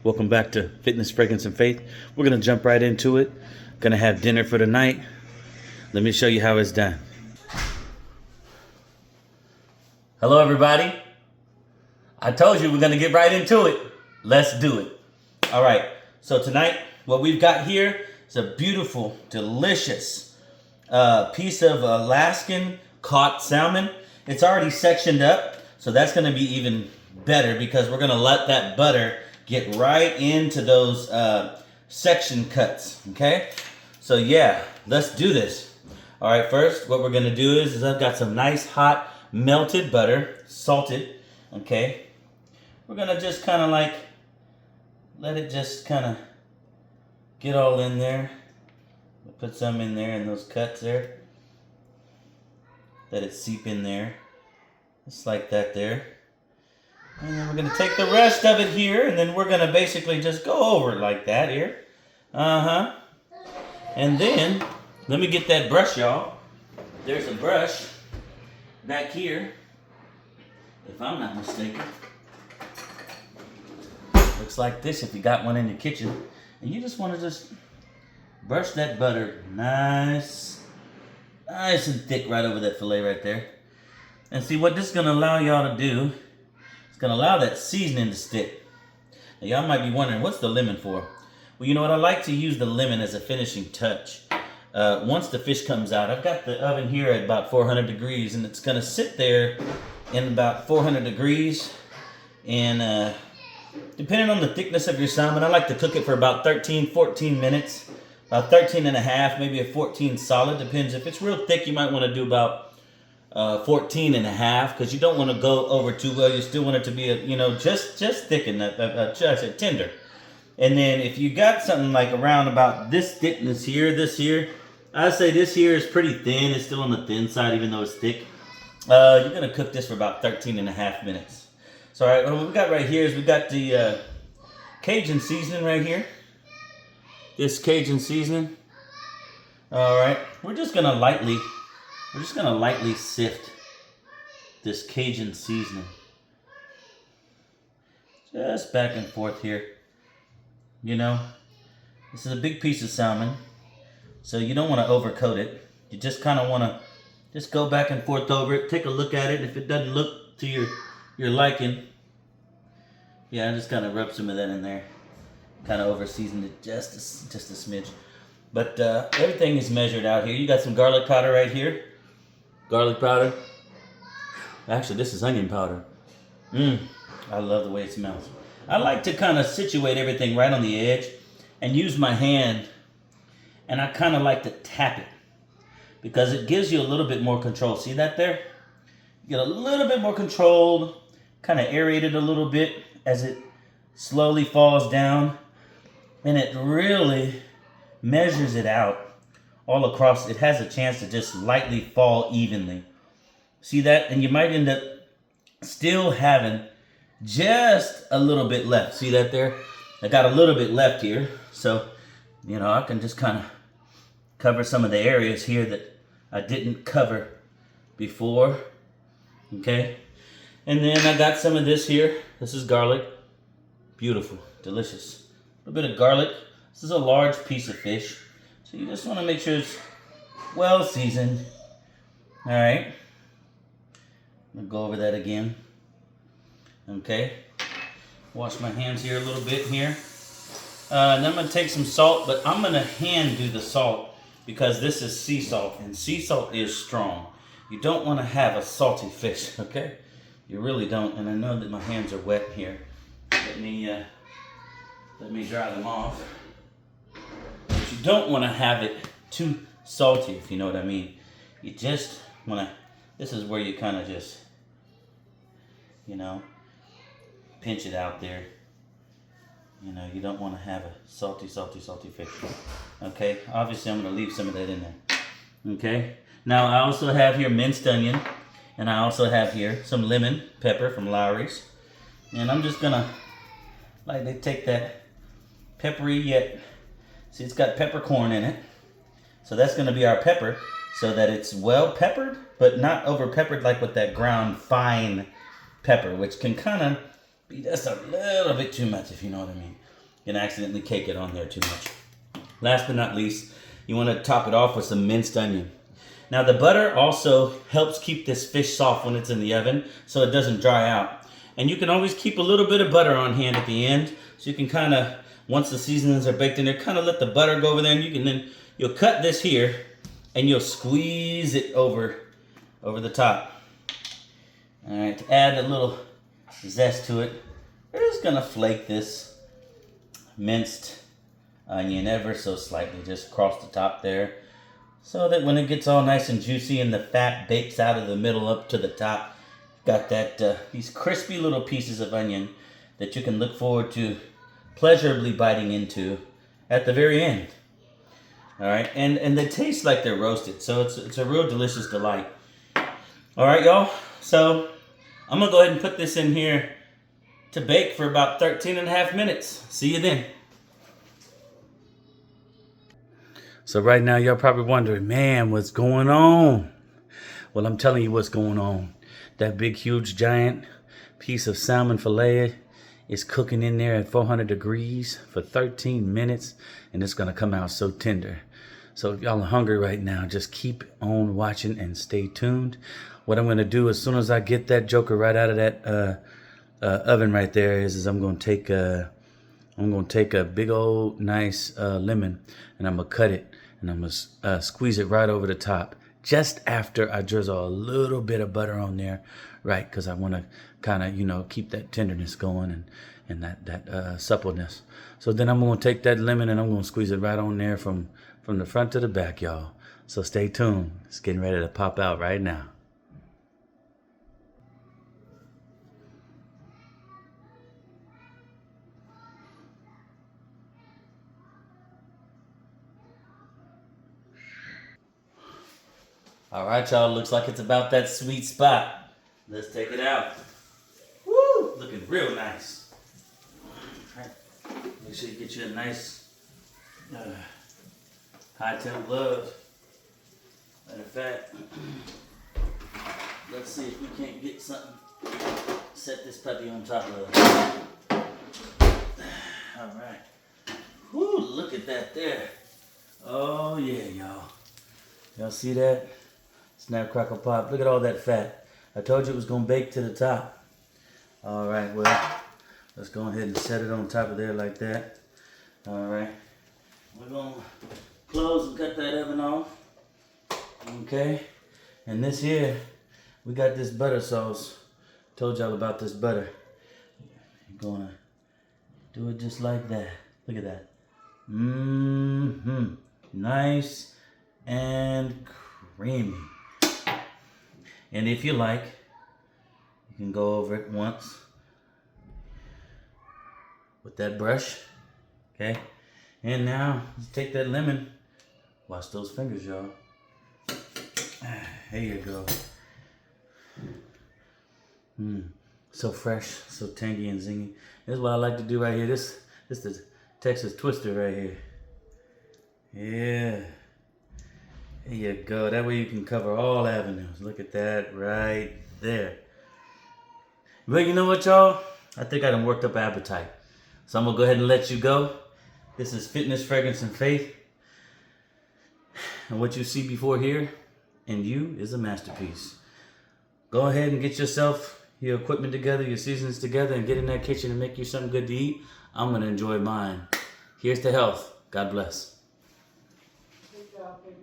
Welcome back to Fitness, Fragrance, and Faith. We're going to jump right into it. Going to have dinner for the night. Let me show you how it's done. Hello, everybody. I told you we're going to get right into it. Let's do it. All right. So tonight, what we've got here is a beautiful, delicious piece of Alaskan caught salmon. It's already sectioned up, so that's going to be even better because we're going to let that butter get right into those section cuts, okay? So yeah, let's do this. All right, first what we're gonna do is I've got some nice hot melted butter, salted, okay? We're gonna just kind of like, let it just kind of get all in there. We'll put some in there in those cuts there. Let it seep in there, just like that there. And then we're going to take the rest of it here, and then we're going to basically just go over it like that here. And then, let me get that brush, y'all. There's a brush back here, if I'm not mistaken. Looks like this if you got one in your kitchen. And you just want to just brush that butter nice and thick right over that fillet right there. And see what this is going to allow y'all to do. It's going to allow that seasoning to stick. Now, y'all might be wondering, what's the lemon for? Well, you know what? I like to use the lemon as a finishing touch. Once the fish comes out, I've got the oven here at about 400 degrees, and it's going to sit there in about 400 degrees. And depending on the thickness of your salmon, I like to cook it for about 13, 14 minutes. About 13 and a half, maybe a 14 solid. Depends. If it's real thick, you might want to do about 14 and a half, because you don't want to go over too well. You still want it to be, just thick enough, tender. And then if you got something like around about this thickness here, I say this here is pretty thin. It's still on the thin side, even though it's thick. You're going to cook this for about 13 and a half minutes. So, all right, what we got right here is we got the Cajun seasoning right here. This Cajun seasoning. All right, we're just going to lightly sift this Cajun seasoning. Just back and forth here. You know, this is a big piece of salmon, so you don't want to overcoat it. You just kind of want to just go back and forth over it. Take a look at it. If it doesn't look to your liking, yeah, I just kind of rub some of that in there. Kind of over seasoned it just a smidge. But everything is measured out here. You got some garlic powder right here. Garlic powder. Actually, this is onion powder. I love the way it smells. I like to kind of situate everything right on the edge and use my hand, and I kind of like to tap it because it gives you a little bit more control. See that there? You get a little bit more controlled, kind of aerate it a little bit as it slowly falls down, and it really measures it out all across. It has a chance to just lightly fall evenly. See that? And you might end up still having just a little bit left. See that there? I got a little bit left here. So, I can just kind of cover some of the areas here that I didn't cover before. Okay? And then I got some of this here. This is garlic. Beautiful. Delicious. A little bit of garlic. This is a large piece of fish. So you just want to make sure it's well seasoned. All right. I'll go over that again. Okay. Wash my hands here a little bit here. Then I'm going to take some salt, but I'm going to hand do the salt because this is sea salt, and sea salt is strong. You don't want to have a salty fish, okay? You really don't, and I know that my hands are wet here. Let me dry them off. But you don't want to have it too salty, if you know what I mean. You just want to, this is where you kind of just, pinch it out there. You don't want to have a salty fish. Okay, obviously I'm going to leave some of that in there. Okay, now I also have here minced onion, and I also have here some lemon pepper from Lowry's. And I'm just going to lightly take that peppery yet, see it's got peppercorn in it. So that's going to be our pepper, so that it's well peppered, but not over peppered like with that ground fine pepper, which can kind of be just a little bit too much, if you know what I mean. you can accidentally cake it on there too much. Last but not least, you want to top it off with some minced onion. Now the butter also helps keep this fish soft when it's in the oven so it doesn't dry out. And you can always keep a little bit of butter on hand at the end so you can kind of, once the seasonings are baked in there, kind of let the butter go over there, and you can then, you'll cut this here and you'll squeeze it over the top. All right, to add a little zest to it, we're just gonna flake this minced onion ever so slightly, just across the top there, so that when it gets all nice and juicy and the fat bakes out of the middle up to the top, got that these crispy little pieces of onion that you can look forward to pleasurably biting into at the very end. All right, and they taste like they're roasted, so it's a real delicious delight. All right, y'all, so I'm gonna go ahead and put this in here to bake for about 13.5 minutes. See you then. So right now, y'all probably wondering, man, what's going on? Well, I'm telling you what's going on. That big, huge, giant piece of salmon fillet is cooking in there at 400 degrees for 13 minutes, and it's gonna come out so tender. So if y'all are hungry right now, just keep on watching and stay tuned. What I'm gonna do as soon as I get that joker right out of that oven right there is I'm gonna take a big old nice lemon, and I'm gonna cut it, and I'm gonna squeeze it right over the top just after I drizzle a little bit of butter on there, right? Because I want to kind of, keep that tenderness going and that suppleness. So then I'm gonna take that lemon and I'm gonna squeeze it right on there from the front to the back, y'all. So stay tuned. It's getting ready to pop out right now. All right, y'all, looks like it's about that sweet spot. Let's take it out. Woo, looking real nice. All right. Make sure you get you a nice high temp glove. Matter of fact, let's see if we can't get something. Set this puppy on top of it. All right. Woo, look at that there. Oh yeah, y'all. Y'all see that? Snap, crackle, pop. Look at all that fat. I told you it was going to bake to the top. All right, well, let's go ahead and set it on top of there like that. All right. We're going to close and cut that oven off. Okay. And this here, we got this butter sauce. Told y'all about this butter. You're going to do it just like that. Look at that. Nice and creamy. And if you like, you can go over it once with that brush, okay? And now, let's take that lemon. Watch those fingers, y'all. There you go. So fresh, so tangy and zingy. This is what I like to do right here. This is the Texas Twister right here. Yeah. There you go. That way you can cover all avenues. Look at that right there. Well, you know what, y'all? I think I done worked up appetite. So I'm going to go ahead and let you go. This is Fitness, Fragrance, and Faith. And what you see before here and you is a masterpiece. Go ahead and get yourself your equipment together, your seasonings together, and get in that kitchen and make you something good to eat. I'm going to enjoy mine. Here's to health. God bless. Good job, baby.